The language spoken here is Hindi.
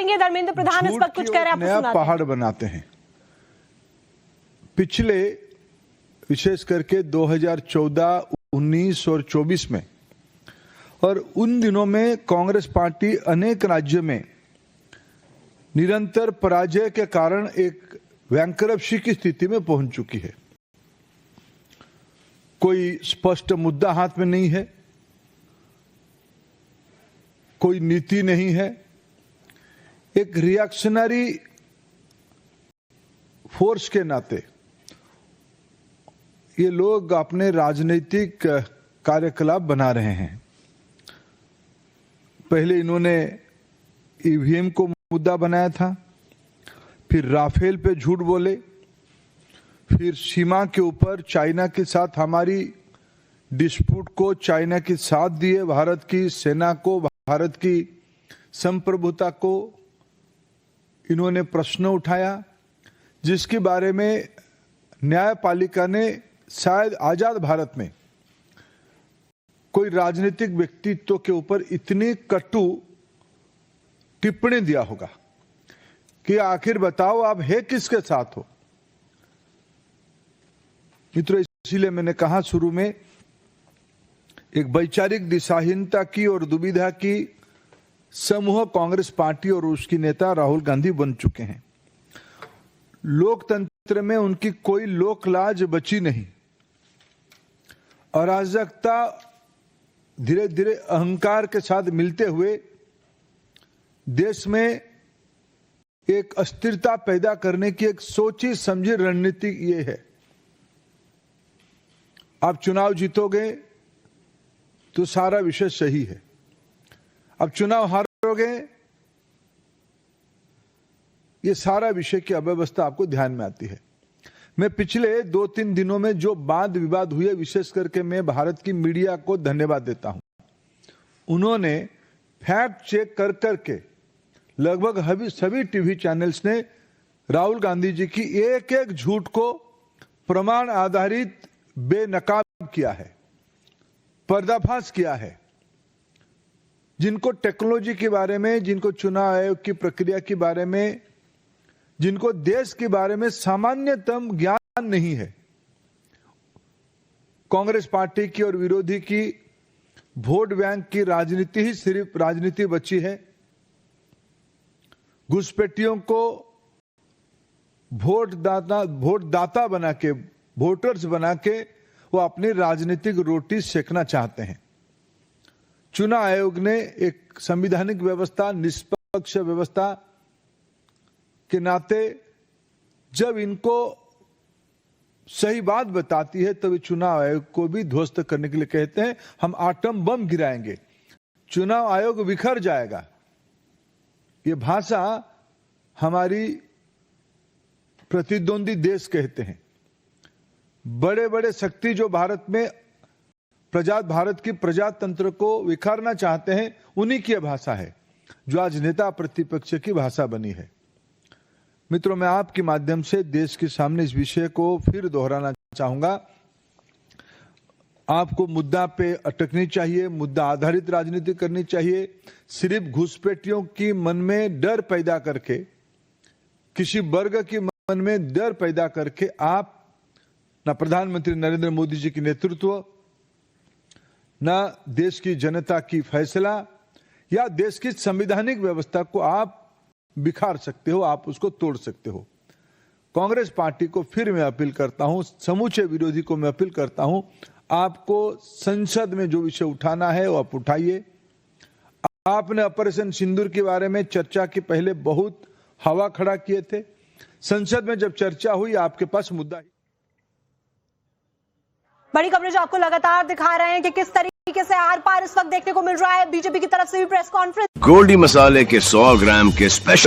सुनेंगे धर्मेंद्र प्रधान इस वक्त कुछ कह रहे हैं, आपको सुनाते हैं। पहाड़ बनाते हैं। पिछले विशेष करके 2014, 19 और 24 में और उन दिनों में कांग्रेस पार्टी अनेक राज्यों में निरंतर पराजय के कारण एक बैंकरप्सी की स्थिति में पहुंच चुकी है। कोई स्पष्ट मुद्दा हाथ में नहीं है, कोई नीति नहीं है। एक रिएक्शनरी फोर्स के नाते ये लोग अपने राजनीतिक कार्यकलाप बना रहे हैं। पहले इन्होंने ईवीएम को मुद्दा बनाया था, फिर राफेल पे झूठ बोले, फिर सीमा के ऊपर चाइना के साथ हमारी डिस्प्यूट को चाइना के साथ दिए, भारत की सेना को, भारत की संप्रभुता को इन्होंने प्रश्न उठाया, जिसके बारे में न्यायपालिका ने शायद आजाद भारत में कोई राजनीतिक व्यक्तित्व के ऊपर इतनी कटु टिप्पणी दिया होगा कि आखिर बताओ आप है किसके साथ हो। मित्रों, इसीलिए मैंने कहा शुरू में, एक वैचारिक दिशाहीनता की और दुविधा की समूह कांग्रेस पार्टी और उसकी नेता राहुल गांधी बन चुके हैं। लोकतंत्र में उनकी कोई लोक लाज बची नहीं। अराजकता धीरे धीरे अहंकार के साथ मिलते हुए देश में एक अस्थिरता पैदा करने की एक सोची समझी रणनीति ये है। आप चुनाव जीतोगे तो सारा विषय सही है, अब चुनाव हारोगे ये सारा विषय की अव्यवस्था आपको ध्यान में आती है। मैं पिछले 2-3 दिनों में जो वाद विवाद हुए, विशेष करके मैं भारत की मीडिया को धन्यवाद देता हूं। उन्होंने फैक्ट चेक कर करके लगभग सभी टीवी चैनल्स ने राहुल गांधी जी की एक एक झूठ को प्रमाण आधारित बेनकाब किया है, पर्दाफाश किया है। जिनको टेक्नोलॉजी के बारे में, जिनको चुनाव आयोग की प्रक्रिया के बारे में, जिनको देश के बारे में सामान्यतम ज्ञान नहीं है, कांग्रेस पार्टी की और विरोधी की वोट बैंक की राजनीति ही सिर्फ राजनीति बची है। घुसपैठियों को वोट दाता बना के, वोटर्स बना के वो अपनी राजनीतिक रोटी सेकना चाहते हैं। चुनाव आयोग ने एक संवैधानिक व्यवस्था, निष्पक्ष व्यवस्था के नाते जब इनको सही बात बताती है तब चुनाव आयोग को भी ध्वस्त करने के लिए कहते हैं हम आटम बम गिराएंगे, चुनाव आयोग बिखर जाएगा। ये भाषा हमारी प्रतिद्वंदी देश कहते हैं। बड़े बड़े शक्ति जो भारत में भारत की प्रजातंत्र को विखारना चाहते हैं, उन्हीं की भाषा है जो आज नेता प्रतिपक्ष की भाषा बनी है। मित्रों, मैं आपके माध्यम से देश के सामने इस विषय को फिर दोहराना चाहूंगा। आपको मुद्दा पे अटकनी चाहिए, मुद्दा आधारित राजनीति करनी चाहिए। सिर्फ घुसपैठियों की मन में डर पैदा करके, किसी वर्ग के मन में डर पैदा करके आप ना प्रधानमंत्री नरेंद्र मोदी जी की नेतृत्व, ना देश की जनता की फैसला या देश की संवैधानिक व्यवस्था को आप बिखार सकते हो, आप उसको तोड़ सकते हो। कांग्रेस पार्टी को फिर मैं अपील करता हूं, समूचे विरोधी को मैं अपील करता हूं, आपको संसद में जो विषय उठाना है वो आप उठाइए। आपने ऑपरेशन सिंदूर के बारे में चर्चा के पहले बहुत हवा खड़ा किए थे। संसद में जब चर्चा हुई आपके पास मुद्दा ही। बड़ी कवरेज आपको लगातार दिखा रहे हैं कि किस तरीके से आर पार इस वक्त देखने को मिल रहा है। बीजेपी की तरफ से भी प्रेस कॉन्फ्रेंस। गोल्डी मसाले के 100 ग्राम के स्पेशल